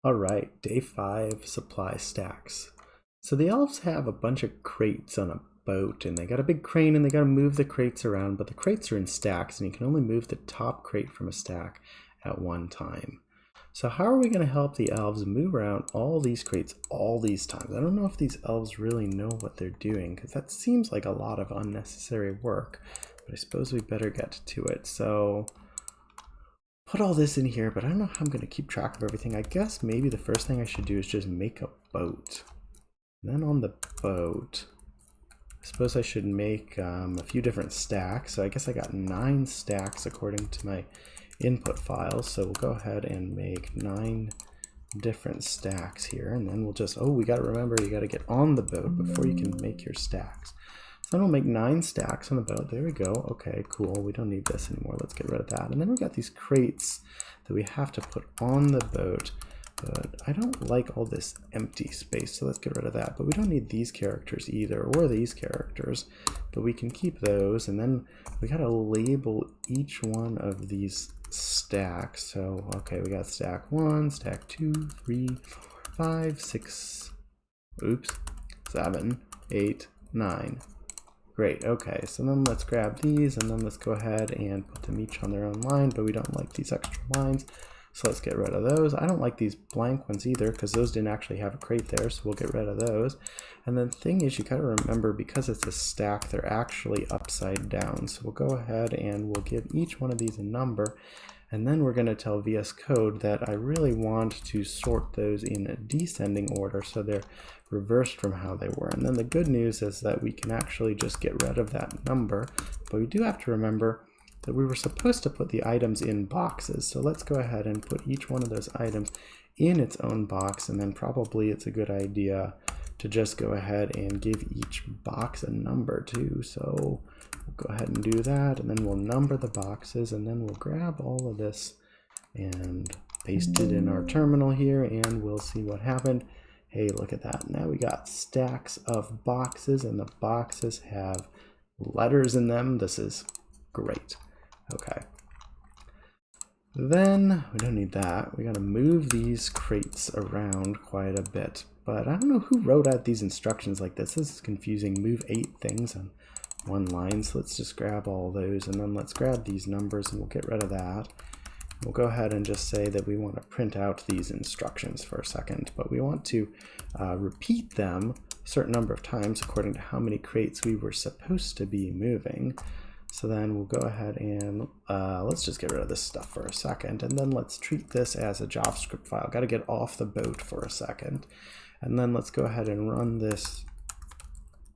All right, day 5 supply stacks. So the elves have a bunch of crates on a boat, and they got a big crane and they got to move the crates around, but the crates are in stacks and you can only move the top crate from a stack at one time. So how are we going to help the elves move around all these crates all these times? I don't know if these elves really know what they're doing, because that seems like a lot of unnecessary work, but I suppose we better get to it. So put all this in here, but I don't know how I'm going to keep track of everything. I guess maybe the first thing I should do is just make a boat. And then on the boat, I suppose I should make a few different stacks. So I guess I got 9 stacks according to my input files. So we'll go ahead and make 9 different stacks here. And then we'll just, oh, we got to remember you got to get on the boat before you can make your stacks. So then we'll make 9 stacks on the boat. There we go. Okay, cool. We don't need this anymore. Let's get rid of that. And then we got these crates that we have to put on the boat. But I don't like all this empty space, so let's get rid of that. But we don't need these characters either, or these characters. But we can keep those, and then we gotta label each one of these stacks. So, okay, we got stack 1, stack 2, 3, 4, 5, 6, oops, 7, 8, 9. Great, okay, so then let's grab these and then let's go ahead and put them each on their own line, but we don't like these extra lines, so let's get rid of those. I don't like these blank ones either because those didn't actually have a crate there, so we'll get rid of those. And then the thing is, you gotta remember, because it's a stack, they're actually upside down, so we'll go ahead and we'll give each one of these a number, and then we're going to tell VS Code that I really want to sort those in a descending order so they're reversed from how they were. And then the good news is that we can actually just get rid of that number, but we do have to remember that we were supposed to put the items in boxes. So let's go ahead and put each one of those items in its own box, and then probably it's a good idea to just go ahead and give each box a number too. So we'll go ahead and do that, and then we'll number the boxes, and then we'll grab all of this and paste it in our terminal here, and we'll see what happened. Hey, look at that. Now we got stacks of boxes, and the boxes have letters in them. This is great. Okay. Then we don't need that. We got to move these crates around quite a bit. But I don't know who wrote out these instructions like this. This is confusing. Move 8 things on one line. So let's just grab all those, and then let's grab these numbers and we'll get rid of that. We'll go ahead and just say that we want to print out these instructions for a second, but we want to repeat them a certain number of times according to how many crates we were supposed to be moving. So then we'll go ahead and let's just get rid of this stuff for a second, and then let's treat this as a JavaScript file. Got to get off the boat for a second, and then let's go ahead and run this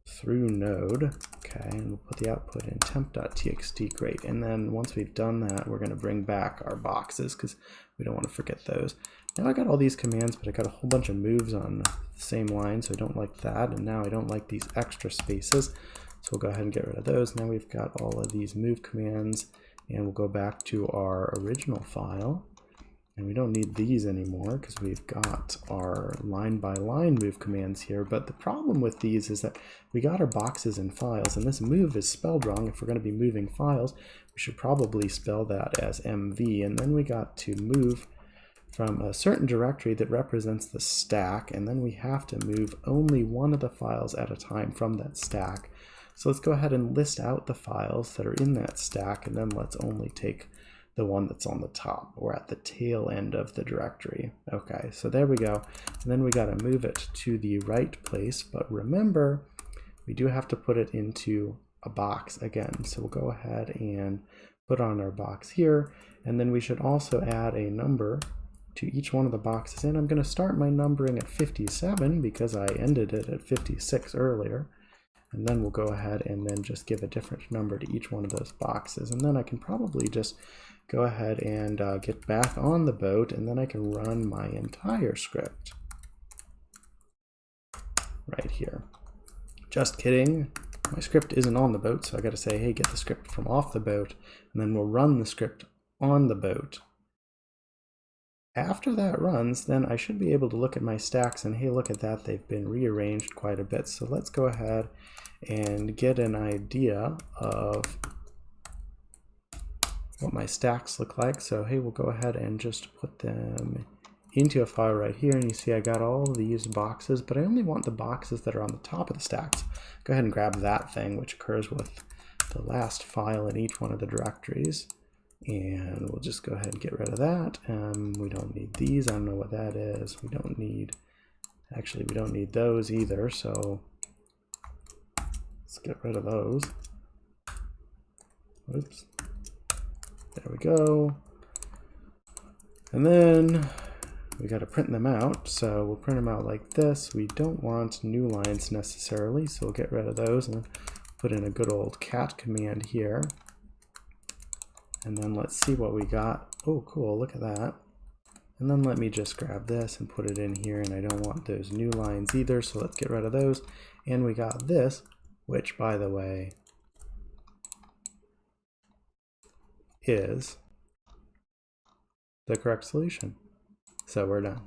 through Node. Okay, and we'll put the output in temp.txt. Great. And then once we've done that, we're going to bring back our boxes because we don't want to forget those. Now I got all these commands, but I got a whole bunch of moves on the same line, so I don't like that. And now I don't like these extra spaces, so we'll go ahead and get rid of those. Now we've got all of these move commands, and we'll go back to our original file. And we don't need these anymore because we've got our line-by-line move commands here. But the problem with these is that we got our boxes and files, and this move is spelled wrong. If we're going to be moving files, we should probably spell that as MV. And then we got to move from a certain directory that represents the stack, and then we have to move only one of the files at a time from that stack. So let's go ahead and list out the files that are in that stack, and then let's only take the one that's on the top or at the tail end of the directory. Okay, so there we go. And then we got to move it to the right place, but remember, we do have to put it into a box again. So we'll go ahead and put on our box here, and then we should also add a number to each one of the boxes. And I'm going to start my numbering at 57 because I ended it at 56 earlier. And then we'll go ahead and then just give a different number to each one of those boxes. And then I can probably just go ahead and get back on the boat, and then I can run my entire script right here. Just kidding. My script isn't on the boat, so I got to say, hey, get the script from off the boat, and then we'll run the script on the boat. After that runs, then I should be able to look at my stacks and hey, look at that, they've been rearranged quite a bit. So let's go ahead and get an idea of what my stacks look like. So hey, we'll go ahead and just put them into a file right here, and you see I got all these boxes, but I only want the boxes that are on the top of the stacks. Go ahead and grab that thing, which occurs with the last file in each one of the directories. And we'll just go ahead and get rid of that. We don't need these. I don't know what that is. We don't need, actually, we don't need those either. So let's get rid of those. Oops. There we go. And then we got to print them out. So we'll print them out like this. We don't want new lines necessarily, so we'll get rid of those and put in a good old cat command here. And then let's see what we got. Oh, cool, look at that. And then let me just grab this and put it in here, and I don't want those new lines either, so let's get rid of those. And we got this, which, by the way, is the correct solution. So we're done.